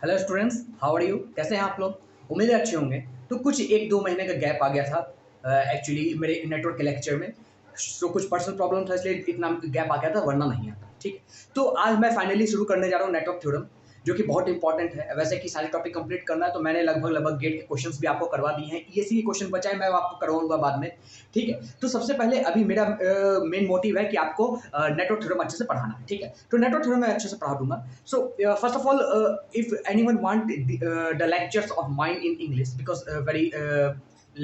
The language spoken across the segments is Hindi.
Hello students, how are you? कैसे हैं आप लोग? उम्मीद है अच्छे होंगे। तो कुछ 1-2 महीने का गैप आ गया था एक्चुअली मेरे नेटवर्क के लेक्चर में। सो कुछ पर्सनल प्रॉब्लम था, इसलिए इतना गैप आ गया था, वरना नहीं आता। ठीक है, तो आज मैं फाइनली शुरू करने जा रहा हूँ नेटवर्क थ्योरम, जो कि बहुत इंपॉर्टेंट है। वैसे कि सारे टॉपिक कंप्लीट करना है, तो मैंने लगभग गेट के क्वेश्चंस भी आपको करवा दिए हैं। ईएससी के क्वेश्चन बचाए, मैं आपको करवाऊंगा बाद में। ठीक है, तो सबसे पहले अभी मेरा मेन मोटिव है कि आपको नेटवर्क थ्योरम अच्छे से पढ़ाना है। ठीक है, तो नेटवर्क थ्योरम मैं अच्छे से पढ़ा दूंगा। So first of all, if anyone want the lectures of mine in English, because very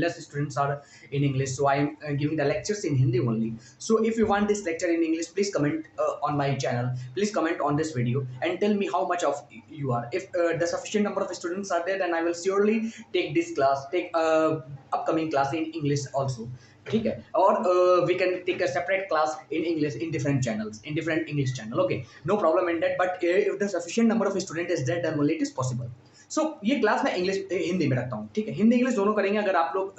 less students are in English, so I am giving the lectures in Hindi only. So if you want this lecture in English, please comment on my channel. Please comment on this video and tell me how much of you are. If the sufficient number of students are there, then I will surely take this class, take upcoming class in English also. ठीक है, और we can take a separate class in English in different channels, in different English channel. Okay, no problem in that, but if the sufficient number of student is there, then only it is possible. So ये क्लास मैं इंग्लिश हिंदी में रखता हूँ। ठीक है, हिंदी इंग्लिश दोनों करेंगे। अगर आप लोग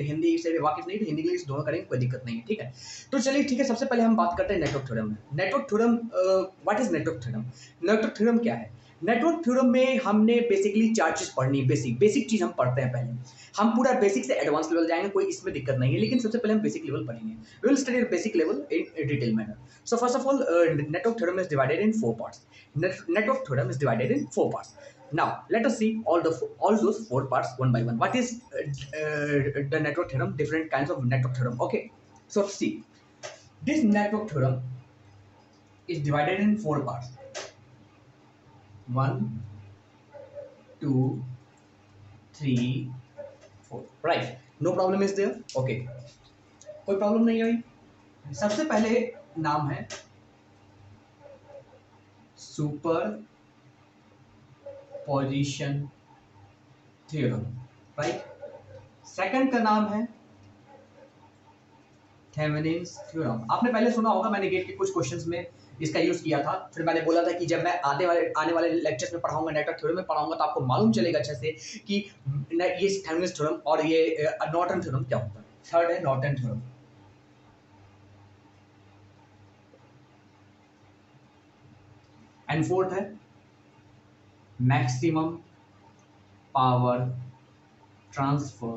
हिंदी से वाकिफ नहीं तो हिंदी इंग्लिश दोनों करेंगे, कोई दिक्कत नहीं है। ठीक है, तो चलिए ठीक है, सबसे पहले हम बात करते हैं नेटवर्क थ्योरम में। Network theorem, what is network theorem? Network theorem क्या है? नेटवर्क थ्योरम में हमने बेसिकली 4 चीज पढ़नी है। बेसिक चीज हम पढ़ते हैं पहले। हम पूरा बेसिक से एडवांस लेवल जाएंगे, कोई इसमें दिक्कत नहीं है, लेकिन सबसे पहले हम बेसिक लेवल पढ़ेंगे। We will study basic level in detail manner. So first of all, network theorem is divided in 4 parts. Network theorem is divided in 4 parts. Now let us see all those 4 parts one by one. What is the network theorem? Different kinds of network theorem. Okay, so see, this network theorem is divided in 4 parts. 1, 2, 3, 4. Right? No problem is there. Okay. कोई प्रॉब्लम नहीं है भाई। सबसे पहले नाम है super position theorem, right. Second का नाम है थेवेनिन्स थ्योरम। आपने पहले सुना होगा, मैंने गेट के कुछ क्वेश्चंस में इसका यूज किया था। फिर मैंने बोला था कि जब मैं आने वाले लेक्चर्स में पढ़ाऊंगा, नेटवर्क थ्योरम में पढ़ाऊंगा, तो आपको मालूम चलेगा अच्छे से कि ये थेवेनिन्स थ्योरम और ये नॉर्टन थ्योरम क्या होता है। थर्ड है नॉर्टन थ्योरम। एंड फोर्थ है मैक्सिमम पावर ट्रांसफर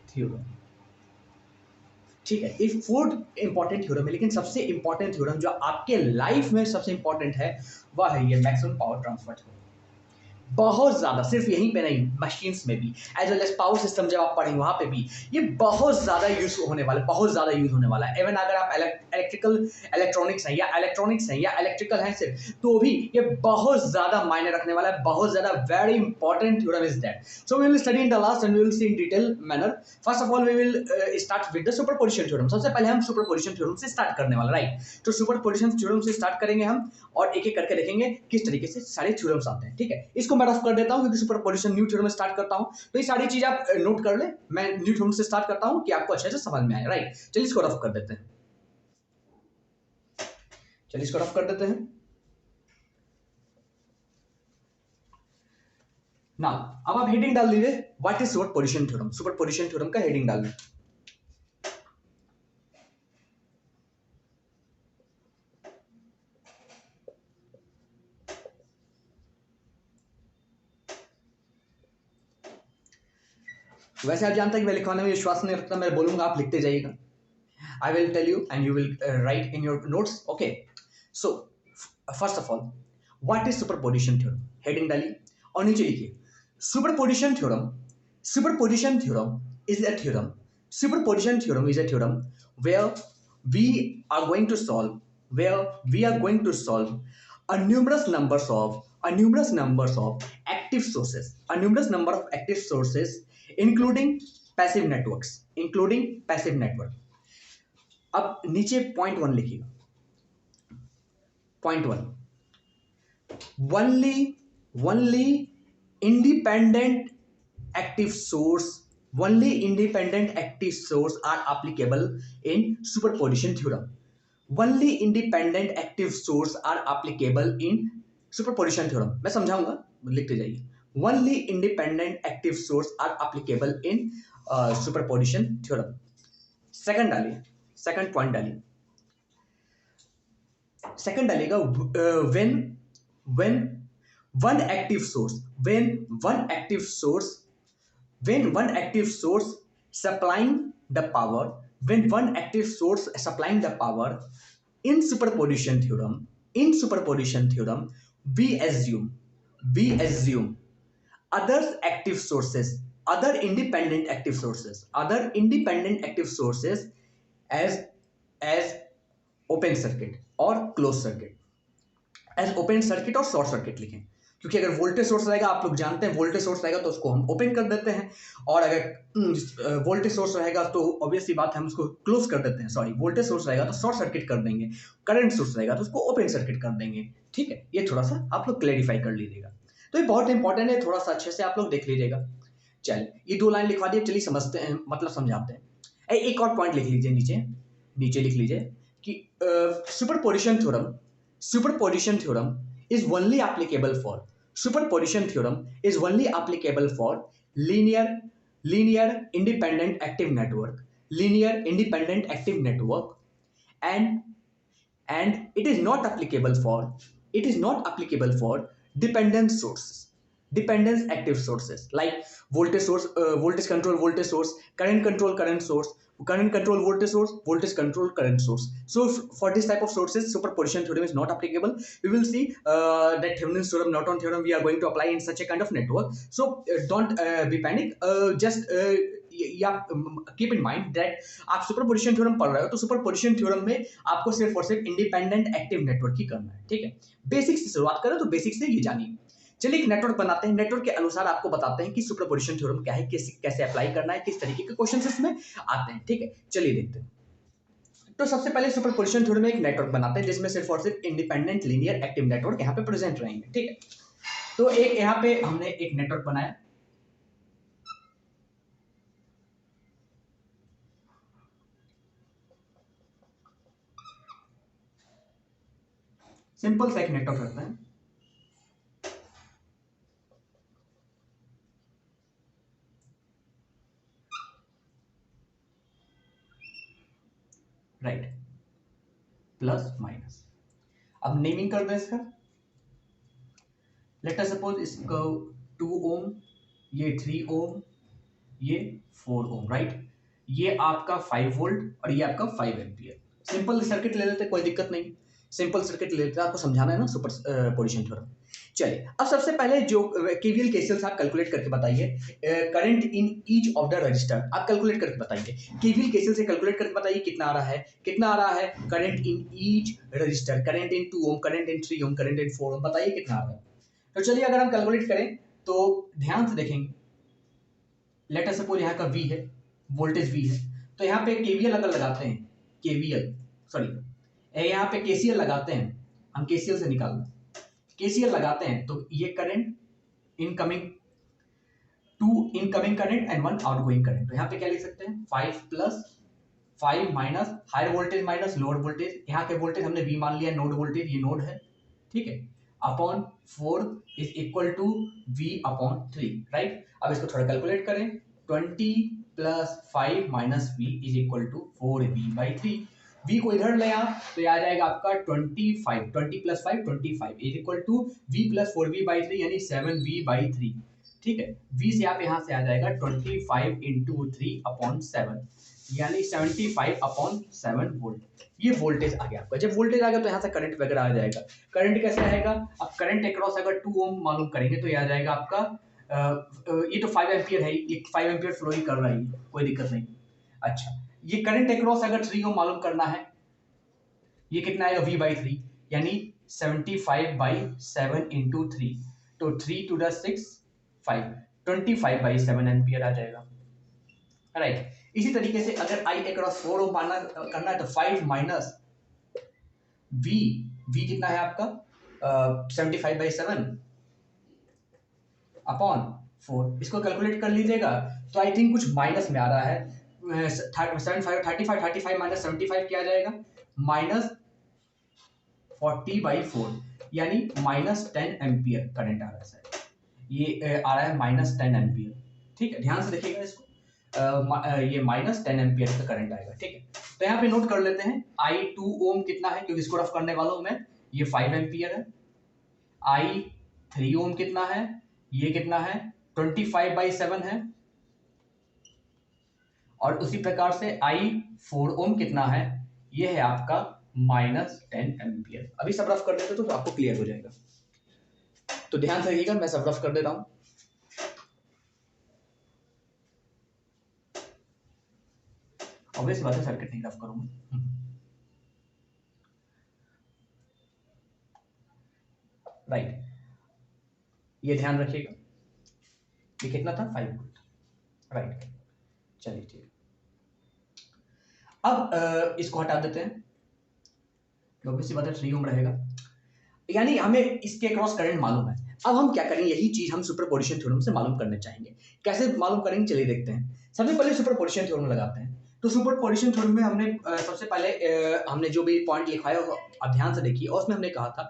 थ्योरम। ठीक है, ये 4 इंपॉर्टेंट थ्योरम है, लेकिन सबसे इंपॉर्टेंट थ्योरम जो आपके लाइफ में सबसे इंपॉर्टेंट है, वह है ये मैक्सिमम पावर ट्रांसफर थ्योरम। बहुत ज्यादा, सिर्फ यहीं पे नहीं, मशीन्स में भी, as well as power system जब आप पढ़ेंगे वहां पे भी ये बहुत ज्यादा यूज होने वाला है, बहुत ज्यादा यूज होने वाला है। इवन अगर आप इलेक्ट्रॉनिक्स हैं या इलेक्ट्रिकल हैं सिर्फ, तो भी ये बहुत ज्यादा मायने रखने वाला है, बहुत ज्यादा। Very important theorem is that. So we will study in the last and we will see in detail manner. First of all we will start with the superposition theorem. सबसे पहले हम सुपरपोजिशन थ्योरम से स्टार्ट करने वाला, राइट। तो सुपरपोजिशन थ्योरम से स्टार्ट करेंगे हम, और एक एक करके देखेंगे किस तरीके से सारे थ्योरम्स आते हैं। ठीक है, इसको मैं रफ कर देता हूं, क्योंकि सुपरपोजिशन न्यू थ्योरम में स्टार्ट करता हूं, तो ये सारी चीज आप नोट कर ले। मैं न्यू थ्योरम से स्टार्ट करता हूं कि आपको अच्छे से समझ में आए, राइट। चलिए इसको रफ कर देते हैं। ना, अब आप हेडिंग डाल दीजिए, what is superposition theorem. Superposition theorem का हेडिंग डाल दीजिए। वैसे आप जानते हैं कि मैं लिखवाने में विश्वास नहीं रखता, मैं बोलूंगा आप लिखते जाइएगा। I will tell you and you will write in your notes. Okay. So first of all, what is superposition theorem? Heading डालिए और नीचे लिखिए superposition theorem. Superposition theorem is a theorem. Superposition theorem is a theorem where we are going to solve a numerous numbers of active sources, a numerous number of active sources, including passive networks, अब नीचे पॉइंट 1 लिखिएगा। Point 1, only independent active source are applicable in superposition theorem. Only independent active source are applicable in superposition theorem. मैं समझाऊंगा, लिखते जाइए। Only independent active source are applicable in superposition theorem. Second डालिए, सेकंड पॉइंट डालिए, सेकंड डालिएगा, when one active source, when one active source supplying the power, when one active source supplying the power, in superposition theorem, we assume we assume others active sources, other independent active sources as as open circuit और closed circuit, as open circuit और शॉर्ट सर्किट लिखें, क्योंकि अगर वोल्टेज सोर्स रहेगा, आप लोग जानते हैं वोल्टेज सोर्स रहेगा तो उसको हम ओपन कर देते हैं, और अगर वोल्टेज सोर्स रहेगा तो ऑब्वियसली बात है हम उसको क्लोज कर देते हैं, सॉरी वोल्टेज सोर्स रहेगा तो शॉर्ट सर्किट कर देंगे, करंट सोर्स रहेगा तो उसको ओपन सर्किट कर देंगे। ठीक है, ये थोड़ा सा आप लोग क्लेरिफाई कर लीजिएगा, तो ये बहुत इंपॉर्टेंट है, थोड़ा सा अच्छे से आप लोग देख लीजिएगा। चलिए ये 2 लाइन लिखवा दिए, चलिए समझते हैं, मतलब समझाते हैं। एक और पॉइंट लिख लीजिए, नीचे नीचे लिख लीजिए कि superposition theorem superposition theorem is only applicable for superposition theorem is only applicable for linear independent active network, and it is not applicable for dependent active sources like voltage control voltage sourse, current control current source, current control voltage control current source. So for this type of sources, superposition theorem is not applicable. We will see that Thevenin's theorem, Norton theorem, we are going to apply in such a kind of network. So don't be panic, just keep in mind that आप सुपरपोजिशन थ्योरम पढ़ रहे हो तो सुपरपोजिशन थ्योरम में आपको सिर्फ और सिर्फ इंडिपेंडेंट एक्टिव नेटवर्क ही करना है। ठीक है, बेसिक से शुरुआत करें तो बेसिक से ये जानिए। चलिए एक नेटवर्क बनाते हैं, नेटवर्क के अनुसार आपको बताते हैं कि सुपरपोजिशन थ्योरम क्या है, कैसे अप्लाई करना है, किस तरीके के क्वेश्चंस इसमें आते हैं। ठीक है, चलिए देखते हैं। तो सबसे पहले सुपरपोजिशन थ्योरम में एक नेटवर्क बनाते हैं जिसमें सिर्फ और सिर्फ इंडिपेंडेंट लीनियर एक्टिव नेटवर्क यहाँ पे प्रेजेंट रहेंगे। ठीक है, तो एक यहाँ पे हमने एक नेटवर्क बनाया, सिंपल सा एक नेटवर्क रखते हैं। Right, plus minus. अब नेमिंग कर दो इसका, लेट अस सपोज इसको 2 ओम, ये 3 ओम, ये 4 ओम। राइट, ये आपका 5 वोल्ट और ये आपका 5 एम्पियर। सिंपल सर्किट ले लेते, कोई दिक्कत नहीं, सिंपल सर्किट ले लेते, आपको समझाना है ना सुपरपोजिशन थ्योरम। चलिए अब सबसे पहले जो केवीएल केसीएल आप कैलकुलेट करके बताइए, current in each of the register आप कैलकुलेट करके बताइए, केवीएल केसीएल से कैलकुलेट करके बताइए कितना आ रहा है current in each resistor, current in 2 ohm, current in 3 ohm, current in 4 ohm, बताइए कितना आ रहा है। तो चलिए अगर हम कैलकुलेट करें तो ध्यान से देखेंगे, लेट अस सपोज यहाँ का V है, वोल्टेज V है, तो यहाँ पे केवीएल अगर लगाते हैं, यहाँ पे केसीएल लगाते हैं, हम केसीएल से निकालना, केसीएल लगाते हैं तो ये current incoming, 2 incoming current and 1 outgoing current. तो यहाँ पे क्या लिख सकते हैं, 5 plus 5 minus higher voltage minus lower voltage, यहाँ के वोल्टेज हमने V मान लिया, नोड वोल्टेज, ये नोड है। ठीक है, upon 4 is equal to V upon 3। Right, अब इसको थोड़ा कैलकुलेट करें, 20 plus 5 minus V is equal to 4V/3। V को इधर ले आप तो ये आ जाएगा आपका 25, 20 plus 5 25 is equal to V plus 4V/3 यानी 7V/3। ठीक है, V से आप यहाँ से आ जाएगा 25 इंटू 3 अपॉन 7 यानी 75 अपॉन 7 वोल्ट। ये वोल्टेज आ गया आपका। जब वोल्टेज आ गया तो यहाँ से करंट वगैरह आ जाएगा। करंट कैसे आएगा, अब करंट अक्रॉस अगर 2 ओम मालूम करेंगे तो ये आ जाएगा आपका ये तो 5 एम्पियर है, ये 5 एम्पियर फ्लो ही कर रहा है, कोई दिक्कत नहीं। अच्छा, ये करंट अक्रॉस अगर 3 ओम मालूम करना है, ये कितना आएगा V/3 यानी 75/7 इंटू 3, तो 3 to the 6 5, 25/7 एम्पियर आ जाएगा। राइट, इसी तरीके से अगर I अक्रॉस 4 ओम मानना करना है तो 5 माइनस V कितना है आपका 75/7 अपॉन 4, इसको कैलकुलेट कर लीजिएगा तो आई थिंक कुछ माइनस में आ रहा है, 35 माइनस 75 क्या आ जाएगा, माइनस 40/4 यानी माइनस 10 एम्पियर करंट आ रहा है, ये आ रहा है माइनस 10 एम्पियर। ठीक है, ध्यान से देखिएगा इसको, ये माइनस 10 एम्पियर का करंट आएगा। ठीक है, तो यहाँ पे नोट कर लेते हैं I 2 ओम कितना है, क्योंकि इसको रफ करने वाला हूं मैं, ये 5 एम्पियर है, I 3 ओम कितना है, ये कितना है 25/7 है, और उसी प्रकार से आई 4 ओम कितना है, ये है आपका -10 एम्पियर। अभी सब रफ कर देते तो आपको क्लियर हो जाएगा। तो ध्यान से रखिएगा, मैं सब रफ कर देता हूं। ऑब्वियस बात है सर्किट नहीं रफ करूंगा। राइट, ये ध्यान रखिएगा, ये कितना था 5 वोल्ट। राइट, चलिए ठीक। अब इसको हटा देते हैं, ऑब्वियस बात है 3 ओम रहेगा, यानी हमें इसके क्रॉस करंट मालूम है। अब हम क्या करेंगे, यही चीज हम सुपरपोजिशन थ्योरम से मालूम करना चाहेंगे। कैसे मालूम करेंगे, चलिए देखते हैं। सबसे पहले सुपरपोजिशन थ्योरम लगाते हैं। तो सुपरपोजिशन थ्योरम में हमने सबसे पहले हमने जो भी पॉइंट लिखा है आप ध्यान से देखिए, और उसमें हमने कहा था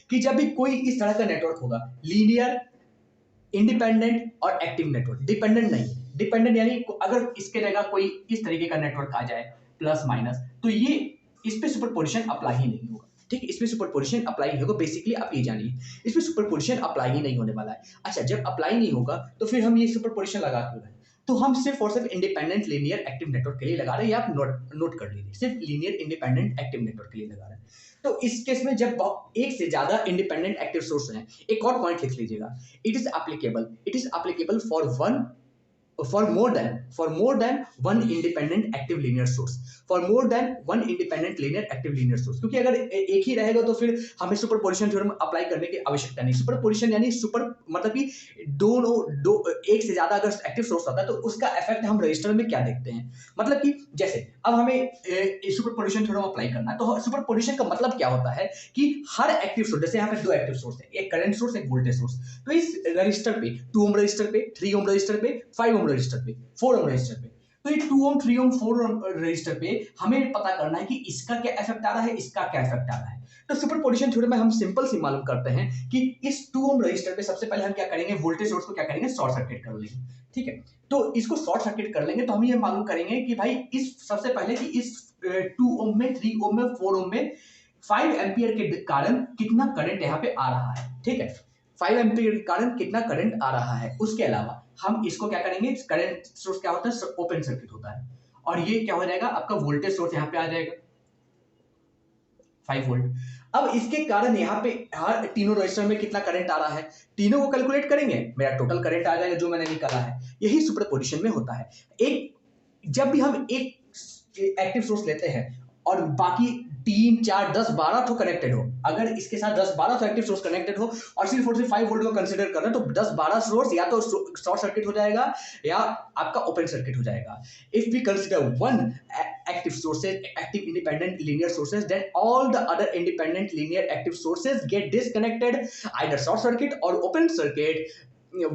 कि जब भी कोई इस तरह का नेटवर्क होगा, लीनियर, इंडिपेंडेंट और एक्टिव नेटवर्क, डिपेंडेंट नहीं, डिपेंडेंट यानी अगर इसके जगह कोई इस तरीके का नेटवर्क आ जाए प्लस माइनस, तो ये इस पे सुपरपोजिशन अप्लाई ही नहीं होगा। ठीक, इसमें सुपरपोजिशन अप्लाई नहीं होगा। बेसिकली आप ये जानिए, इसमें सुपरपोजिशन अप्लाई ही नहीं होने वाला है। अच्छा, जब अप्लाई नहीं होगा तो फिर हम ये सुपरपोजिशन लगा क्यों रहे हैं? तो हम सिर्फ और सिर्फ इंडिपेंडेंट लीनियर एक्टिव नेटवर्क के लिए लगा रहे हैं, या आप नोट कर लीजिए, सिर्फ लीनियर इंडिपेंडेंट एक्टिव नेटवर्क के लिए लगा रहे हैं। तो इस केस में जब एक से ज्यादा इंडिपेंडेंट एक्टिव सोर्स हैं, एक और पॉइंट लिख लीजिएगा, it is applicable for more than one independent active linear source, क्योंकि अगर एक ही रहेगा तो फिर हमें सुपरपोजिशन थ्योरम अप्लाई करने की आवश्यकता नहीं। सुपरपोजिशन यानी सुपर मतलब कि दो एक से ज्यादा अगर एक्टिव सोर्स आता है तो उसका इफेक्ट हम रजिस्टर में क्या देखते हैं, मतलब कि जैसे अब हमें सुपरपोजिशन थ्योरम अप्लाई करना है, तो सुपरपोजिशन का मतलब क्या होता है कि हर एक्टिव सोर्स, जैसे यहाँ पे 2 एक्टिव सोर्स है, एक करंट सोर्स, एक वोल्टेज सोर्स, तो इस रजिस्टर पे 2 ओम रजिस्टर पे, 3 ओम रजिस्टर पे, 5 ओम रजिस्टर पे, 4 ओम रजिस्टर पे, तो ये 2 ओम 3 ओम 4 ओम रजिस्टर पे हमें पता करना है कि इसका क्या इफेक्ट आ रहा है, इसका क्या इफेक्ट आ रहा है। तो सुपरपोजिशन थ्योरम में हम सिंपल सी मालूम करते हैं कि इस 2 ओम रजिस्टर पे सबसे पहले हम क्या करेंगे, वोल्टेज सोर्स को क्या करेंगे, शॉर्ट सर्किट कर लेंगे। ठीक है, तो इसको शॉर्ट सर्किट कर लेंगे तो हम ये मालूम करेंगे कि भाई इस सबसे पहले कि इस 2 ओम में, 3 ओम में, 4 ओम में 5 एम्पियर के कारण कितना करंट यहाँ पे आ रहा है। ठीक है, 5 एम्पियर के कारण कितना करंट आ रहा है। उसके अलावा हम इसको क्या करेंगे, करंट सोर्स क्या होता है, ओपन सर्किट होता है, और ये क्या हो जाएगा, आपका वोल्टेज सोर्स यहाँ पे आ जाएगा 5 वोल्ट। अब इसके कारण यहाँ पे हर तीनों रजिस्टर में कितना करंट आ रहा है, तीनों को कैलकुलेट करेंगे, मेरा टोटल करंट आ जाएगा जो मैंने निकाला है। यही सुपरपोजिशन में होता है। जब भी हम एक एक्टिव सोर्स लेते हैं और बाकी 3 4 10 12 तो कनेक्टेड हो, अगर इसके साथ 10 12 तो एक्टिव सोर्स कनेक्टेड हो और सिर्फ 5 वोल्ट को कंसीडर कर रहे हैं, तो 10 12 सोर्स या तो शॉर्ट सर्किट हो जाएगा या आपका ओपन सर्किट हो जाएगा। If we consider one active sources, active independent linear sources, then all the other independent linear active sources get disconnected, either short circuit or open circuit.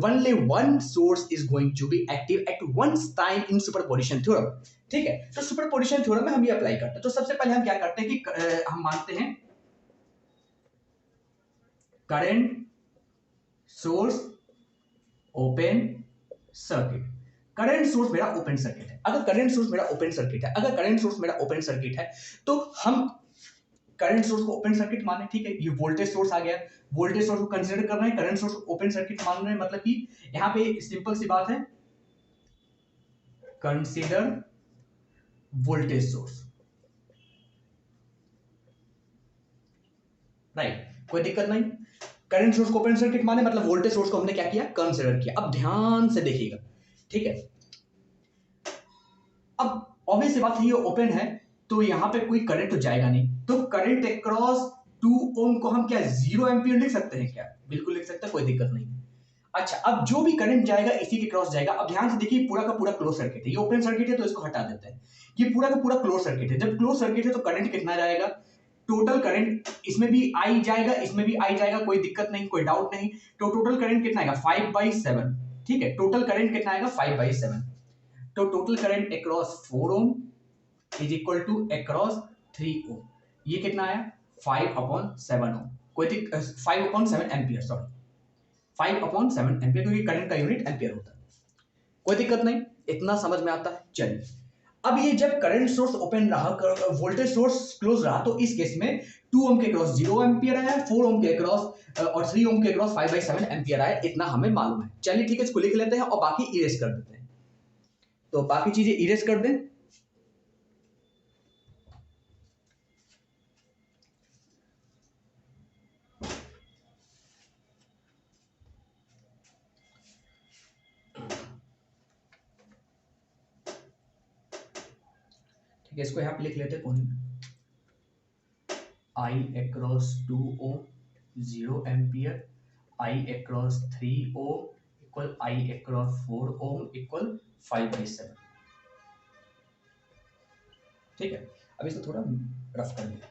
Only one source is going to be active at one time in superposition theorem. ठीक है, तो सुपरपोजिशन थ्योरम में हम ये अप्लाई करते हैं। तो सबसे पहले हम क्या करते हैं कि हम मानते हैं current source open circuit. Current source मेरा ओपन सर्किट है, अगर करंट सोर्स मेरा ओपन सर्किट है तो हम करंट सोर्स को ओपन सर्किट माने। ठीक है, ये वोल्टेज सोर्स आ गया, वोल्टेज सोर्स को कंसीडर कर रहे हैं, करंट सोर्स को ओपन सर्किट मान रहे हैं, मतलब कि यहां पे सिंपल सी बात है, कंसीडर वोल्टेज सोर्स। राइट, कोई दिक्कत नहीं। करंट सोर्स को ओपन सर्किट माने मतलब वोल्टेज सोर्स को हमने क्या किया, कंसीडर किया। अब ध्यान से देखिएगा, ठीक है, अब ऑब्वियस बात है ये ओपन है तो यहां पे कोई करंट तो जाएगा नहीं, तो करंट अक्रॉस 2 ओम को हम क्या 0 एम्पियर लिख सकते हैं क्या, बिल्कुल लिख सकते हैं, कोई दिक्कत नहीं। अच्छा, अब जो भी करंट जाएगा इसी के क्रॉस जाएगा। अब ध्यान से देखिए, पूरा का पूरा क्लोज सर्किट है, ये ओपन सर्किट है तो इसको हटा देते हैं। ये पूरा का पूरा क्लोज सर्किट है, जब क्लोज सर्किट है तो करंट कितना जाएगा, टोटल करंट इसमें भी आई जाएगा, इसमें भी आई जाएगा, कोई दिक्कत नहीं, कोई डाउट नहीं। तो टोटल करंट कितना आएगा 5/7। ठीक है, टोटल करंट कितना आएगा 5/7। तो total current across 4 ohm is equal to across 3 ohm, ये कितना आया 5/7 ओम, कोई 5/7 एम्पियर, सॉरी 5/7 एम्पियर, क्योंकि करंट का यूनिट एम्पियर होता है। कोई दिक्कत नहीं, इतना समझ में आता है। चलिए अब ये जब करंट सोर्स ओपन रहा, वोल्टेज सोर्स क्लोज रहा, तो इस केस में 2 ओम के क्रॉस 0 एम्पियर आया, 4 ओम के क्रॉस और 3 ओम के क्रॉस 5/7 एम्पियर आया। इतना हमें मालूम है। चलिए ठीक है, इसको लिख लेते हैं और बाकी इरेज कर देते हैं। तो बाकी चीजें इरेज कर दें। ठीक है, इसको यहां पे लिख लेते हैं कोने में। I across 2 ohm 0 ampere, I across 3 ohm equal I across 4 ohm equal 5/7। ठीक है, अब इसको थोड़ा रफ कर लिया।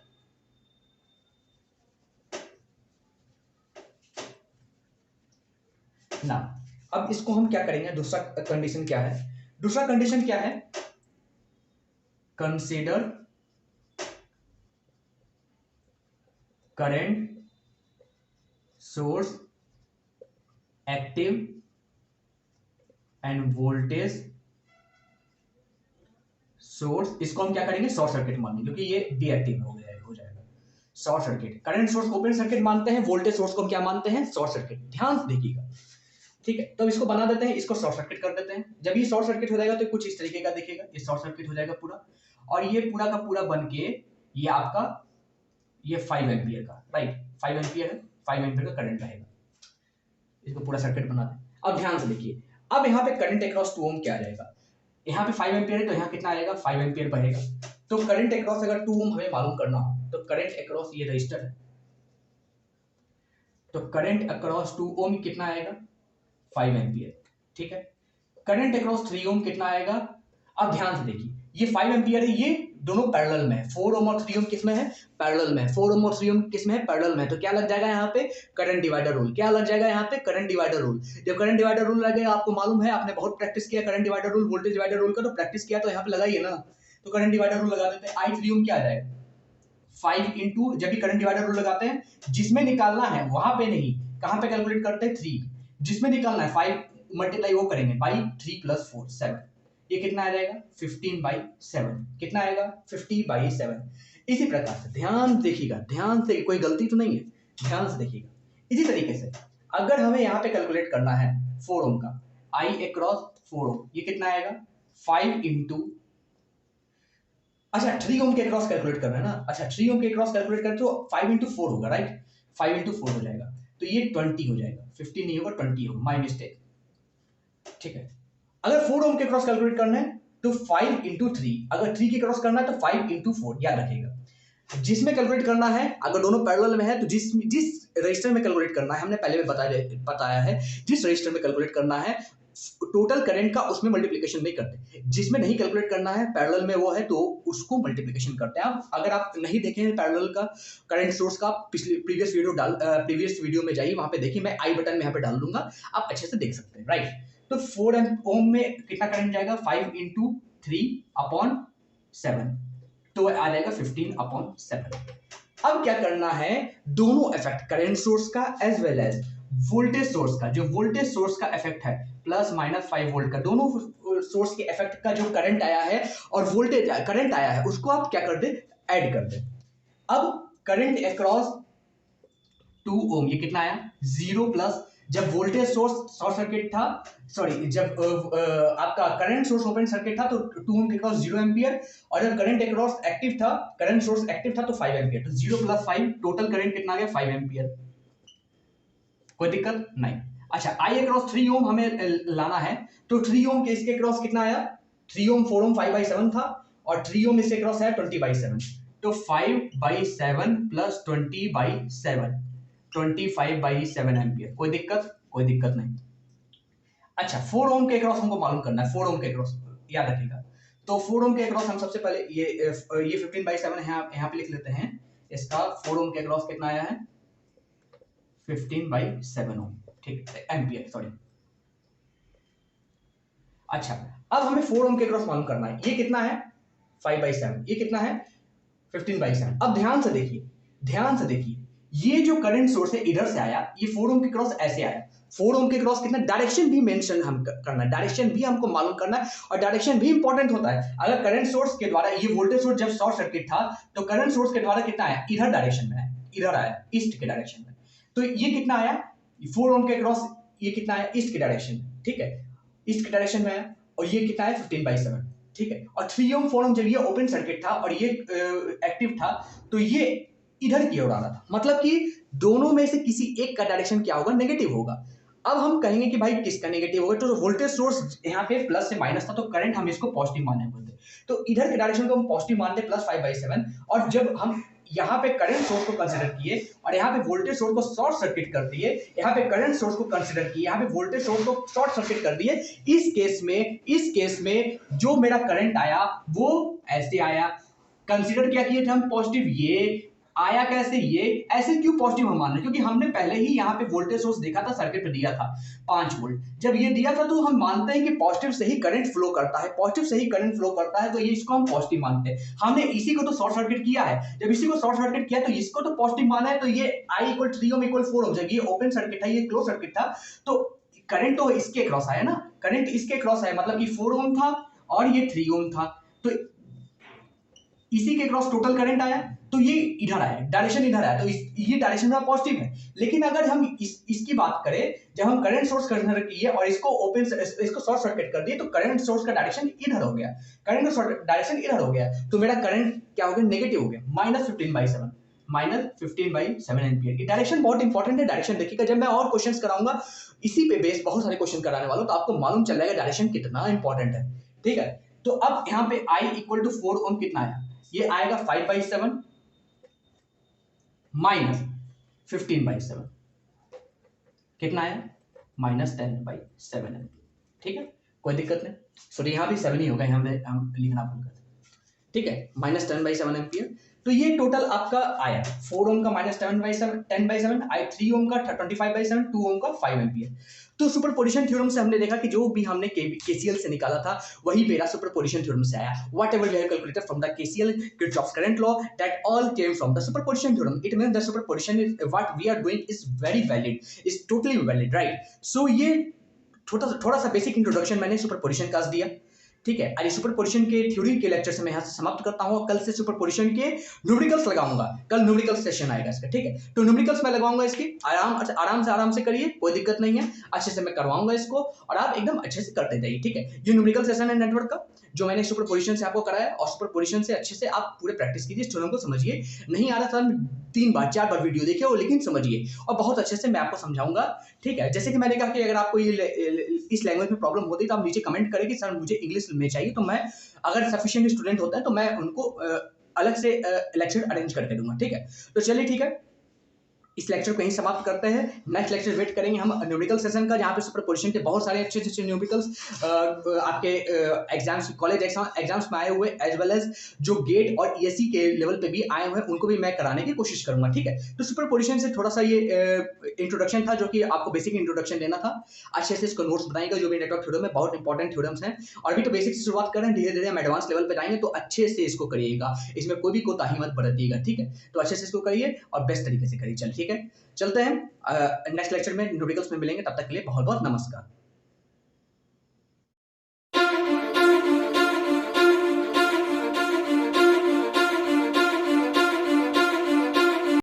ना, अब इसको हम क्या करेंगे, दूसरा कंडीशन क्या है? दूसरा कंडीशन क्या है? Consider current source active end voltage source. इसको हम क्या करेंगे, शॉर्ट सर्किट मानेंगे, क्योंकि ये डीएक्टिव हो जाएगा। शॉर्ट सर्किट, करंट सोर्स को ओपन सर्किट मानते हैं, वोल्टेज सोर्स को हम क्या मानते हैं, शॉर्ट सर्किट। ध्यान से देखिएगा। ठीक है, तो इसको बना देते हैं, इसको शॉर्ट सर्किट कर देते हैं। जब ये शॉर्ट सर्किट हो जाएगा तो कुछ इस तरीके का दिखेगा, ये शॉर्ट सर्किट हो जाएगा पूरा, और ये पूरा का पूरा बन के ये आपका ये 5 एम्पियर का, राइट, 5 एम्पियर है, 5 एम्पियर का करंट रहेगा। इसको पूरा सर्किट बना दें। अब ध्यान से देखिए, अब यहाँ पे करंट अक्रॉस 2 ओम क्या आ जाएगा? यहाँ पे 5 एम्पियर है तो यहाँ कितना आएगा, 5 एम्पियर बहेगा। तो करंट अक्रॉस अगर 2 ओम हमें मालूम करना हो तो करंट अक्रॉस ये रजिस्टर है, तो करंट अक्रॉस 2 ओम कितना आएगा, 5 एम्पियर। ठीक है, करंट अक्रॉस 3 ओम कितना आएगा? अब ध्यान से देखिए, ये 5 एम्पियर है, ये दोनों पैरेलल में है। 4 ओम और 3 ओम किस में है, पैरेलल में। 4 ओम और 3 ओम किस में है, पैरेलल में। तो क्या लग जाएगा यहाँ पे, करंट डिवाइडर रूल। क्या लग जाएगा यहाँ पे, करंट डिवाइडर रूल। जब करंट डिवाइडर रूल लगेगा, आपको मालूम है, आपने बहुत प्रैक्टिस किया current divider rule, voltage divider rule का, तो प्रैक्टिस किया तो यहाँ पे लगाइए ना। तो करंट डिवाइडर रूल लगा देते हैं। आई 3 ओम क्या आ जाएगा, 5 इंटू, जब भी करंट डिवाइडर रूल लगाते हैं, जिसमें निकालना है वहां पे नहीं, कहां पे कैलकुलेट करते हैं, 3, जिसमें निकालना है 5 मल्टीप्लाई वो करेंगे बाई 3 + 4 7। ये कितना आ जाएगा, 15/7। कितना आएगा, 50/7। इसी प्रकार से ध्यान देखिएगा, ध्यान से, कोई गलती तो नहीं है, ध्यान से देखिएगा। इसी तरीके से अगर हमें यहाँ पे कैलकुलेट करना है 4 ओम का, I अक्रॉस 4 ओम, ये कितना आएगा, 5 इंटू, अच्छा 3 ओम के क्रॉस कैलकुलेट करना है ना, अच्छा 3 ओम के क्रॉस कैलकुलेट करें तो 5 इंटू 4 होगा, राइट, 5 इंटू 4 हो जाएगा, तो ये 20 हो जाएगा, 15 नहीं होगा, 20 होगा, माई मिस्टेक। ठीक है, अगर 4 ओम के क्रॉस कैलकुलेट करना है तो 5 इंटू 3, अगर 3 के क्रॉस करना है तो 5 इंटू 4, याद रखिएगा। जिसमें कैलकुलेट करना है, अगर दोनों पैरेलल में है तो जिस रजिस्टर में कैलकुलेट करना है, हमने पहले में बताया है, जिस रजिस्टर में कैलकुलेट करना है टोटल करंट का, उसमें मल्टीप्लिकेशन नहीं करते। जिसमें नहीं कैलकुलेट करना है, पैरेलल में वो है, तो उसको मल्टीप्लिकेशन करते हैं। अगर आप नहीं देखे हैं पैरेलल का करंट सोर्स का, प्रीवियस वीडियो में जाइए, वहां पे देखिए, मैं आई बटन में यहाँ पे डाल दूंगा, आप अच्छे से देख सकते हैं, राइट। तो 4 ओम में कितना करंट जाएगा, 5 इंटू 3/7, तो आ जाएगा 15/7। अब क्या करना है, दोनों इफेक्ट, करंट सोर्स का as well as voltage source का, जो वोल्टेज सोर्स का इफेक्ट है +-5 वोल्ट का, दोनों सोर्स के इफेक्ट का जो करंट आया है और वोल्टेज करंट आया है, उसको आप क्या कर दे, ऐड कर दे। अब करंट अक्रॉस 2 ओम, ये कितना आया, 0+, जब वोल्टेज सोर्स शॉर्ट सर्किट था, सॉरी, जब आपका करंट सोर्स ओपन सर्किट था तो 2 ओम के क्रॉस 0 एम्पियर, और जब करंट अक्रॉस एक्टिव था, करंट सोर्स एक्टिव था तो 5 एम्पियर, तो 0 + 5, टोटल करंट कितना आ गया, 5 एम्पियर। कोई दिक्कत नहीं। अच्छा, आई अक्रॉस 3 ओम हमें लाना है, तो 3 ओम के इसके क्रॉस कितना आया, 3 ओम 4 ओम 5/7 था, और 3 ओम इसके क्रॉस है 20/7, तो 5/7 + 20/7, 25/7 एम्पियर। कोई दिक्कत, कोई दिक्कत नहीं। अच्छा, 4 ओम के क्रॉस हमको मालूम करना है, 4 ओम के क्रॉस याद रखिएगा। तो 4 ओम के क्रॉस हम सबसे पहले ये 15/7 है, यहाँ पे लिख लेते हैं। इसका 4 ओम के क्रॉस कितना आया है, 15/7 ओम, ठीक है, एम्पियर, सॉरी। अच्छा, अब हमें 4 ओम के क्रॉस मालूम करना है, ये कितना है, 5/7, ये कितना है, 15/7। अब ध्यान से देखिए, ध्यान से देखिए, ये जो करंट सोर्स है इधर से आया, ये 4 ओम के क्रॉस ऐसे आया, 4 ओम के क्रॉस कितना, डायरेक्शन भी मेंशन हम करना है, डायरेक्शन भी हमको मालूम करना है और डायरेक्शन भी इंपॉर्टेंट होता है। अगर करंट सोर्स के द्वारा, ये वोल्टेज सोर्स जब शॉर्ट सर्किट था तो करंट सोर्स के द्वारा कितना आया, इधर डायरेक्शन में आया, इधर आया ईस्ट के डायरेक्शन में, तो ये कितना आया 4 ओम के क्रॉस, ये कितना आया ईस्ट के डायरेक्शन में, ठीक है, ईस्ट के डायरेक्शन में आया, और ये कितना है 15/7, ठीक है। और 3 ओम 4 ओम जब ये ओपन सर्किट था और ये एक्टिव था तो ये इधर की ओर आ रहा था, मतलब कि दोनों में से किसी एक का डायरेक्शन क्या होगा, नेगेटिव होगा। अब हम कहेंगे कि भाई किसका नेगेटिव होगा, तो वोल्टेज सोर्स यहाँ पे प्लस से माइनस था तो करंट हम इसको पॉजिटिव माने हुए थे, तो इधर के डायरेक्शन को हम पॉजिटिव मानते +5/7, और जब हम यहाँ पे करंट सोर्स को कंसीडर किए और यहाँ पे वोल्टेज सोर्स को शॉर्ट सर्किट कर दिए, यहाँ पे करंट सोर्स को कंसीडर किए, यहाँ पे वोल्टेज सोर्स को शॉर्ट सर्किट कर दिए, इस केस में जो मेरा करंट आया वो ऐसे आया, कंसीडर क्या किए थे हम पॉजिटिव, ये आया कैसे, ये ऐसे क्यों पॉजिटिव हम मान रहे हैं, क्योंकि हमने पहले ही यहाँ पे वोल्टेज सोर्स देखा था, सर्किट पे दिया था 5 वोल्ट, जब ये दिया था तो हम मानते हैं कि पॉजिटिव से ही करंट फ्लो करता है, पॉजिटिव से ही करंट फ्लो करता है, तो ये इसको हम पॉजिटिव मानते हैं। हमने इसी को तो शॉर्ट सर्किट किया है, जब इसी को शॉर्ट सर्किट किया तो इसको तो पॉजिटिव माना है, तो ये I = 3 ओम = 4 ओम, जब ये ओपन सर्किट है, ये क्लोज सर्किट था, तो करंट तो इसके क्रॉस आया ना, करंट इसके क्रॉस आया, मतलब कि 4 ओम था और ये 3 ओम था, तो इसी के क्रॉस टोटल करंट आया, तो ये इधर आया, डायरेक्शन इधर आया, तो ये डायरेक्शन का पॉजिटिव है। लेकिन अगर हम इसकी बात करें, जब हम करंट सोर्स कंसीडर किए और इसको शॉर्ट सर्किट कर दिए, तो करंट सोर्स का डायरेक्शन इधर हो गया, करंट का डायरेक्शन इधर हो गया, तो मेरा करंट क्या हो गया, नेगेटिव हो गया, -15/7 एम्पियर। ये डायरेक्शन बहुत इंपॉर्टेंट है, डायरेक्शन देखिएगा, जब मैं और क्वेश्चंस कराऊंगा इसी पे बेस बहुत सारे क्वेश्चन कराने वालों, तो आपको मालूम चल जाएगा डायरेक्शन कितना इंपॉर्टेंट है, ठीक है। तो अब यहाँ पे I = 4 ओम कितना आया, ये आएगा 5/7 -15/7, कितना आया -10/7, ठीक है, कोई दिक्कत नहीं, सॉरी यहाँ भी 7 ही होगा, यहाँ पे हम लिखना भूल गए, ठीक है, -10/7 एम्पियर। तो ये टोटल आपका आया 4 ओम का -10/7, 3 ओम का 25/7, 2 ओम का 5 एम्पियर। तो सुपरपोजिशन थ्योरम से हमने देखा कि जो भी हमने केसीएल से निकाला था वही मेरा सुपरपोजिशन थ्योरम से आया। Whatever we have calculated from the KCL, Kirchhoff's current law, that all came from the superposition theorem. It means the superposition is what we are doing is very valid, is totally valid, right. So ये थोड़ा सा बेसिक इंट्रोडक्शन मैंने सुपरपोजिशन का दिया, ठीक है। और सुपरपोजिशन के थ्योरी के लेक्चर से मैं यहाँ से समाप्त करता हूँ। कल से सुपरपोजिशन के न्यूमेरिकल्स लगाऊंगा, कल न्यूमेरिकल सेशन आएगा इसका, ठीक है। तो न्यूमेरिकल्स मैं लगाऊंगा इसकी, आराम से करिए, कोई दिक्कत नहीं है, अच्छे से मैं करवाऊंगा इसको और आप एकदम अच्छे से करते जाइए, ठीक है। ये न्यूमेरिकल सेशन है नेटवर्क का, जो मैंने सुपरपोजिशन से आपको कराया, और सुपरपोजिशन से अच्छे से आप पूरे प्रैक्टिस कीजिए, थ्योरम को समझिए, नहीं आ रहा था 3 बार 4 बार वीडियो देखिए और लेकिन समझिए, और बहुत अच्छे से मैं आपको समझाऊंगा, ठीक है। जैसे कि मैंने कहा कि अगर आपको ये इस लैंग्वेज में प्रॉब्लम होती है तो आप नीचे कमेंट करें कि सर मुझे इंग्लिश में चाहिए, तो मैं अगर सफिशिएंट स्टूडेंट होता है तो मैं उनको अलग से लेक्चर अरेंज करके दूंगा, ठीक है। तो चलिए ठीक है, इस लेक्चर को यहीं समाप्त करते हैं। नेक्स्ट लेक्चर वेट करेंगे हम न्यूमेरिकल सेशन का, जहाँ पे सुपरपोजिशन के बहुत सारे अच्छे अच्छे न्यूमेरिकल्स आपके एग्जाम्स, कॉलेज एग्जाम्स में आए हुए, एज वेल एज जो गेट और ईएससी के लेवल पे भी आए हुए हैं, उनको भी मैं कराने की कोशिश करूंगा, ठीक है। तो सुपरपोजिशन से थोड़ा सा ये इंट्रोडक्शन था, जो कि आपको बेसिक इंट्रोडक्शन देना था। अच्छे से इसको नोट्स बनाएगा, जो भी नेटवर्क थ्योरम है, बहुत इंपॉर्टेंट थ्योरम्स हैं, और अभी तो बेसिक से शुरुआत कर रहे हैं, धीरे धीरे हम एडवांस लेवल पे जाएंगे, तो अच्छे से इसको करिएगा, इसमें कोई भी कोताही मत बरतिएगा, ठीक है। तो अच्छे से इसको करिए और बेस्ट तरीके से करिए, चलिए ठीक है। चलते हैं नेक्स्ट लेक्चर में न्यूमेरिकल्स में मिलेंगे, तब तक के लिए बहुत बहुत नमस्कार।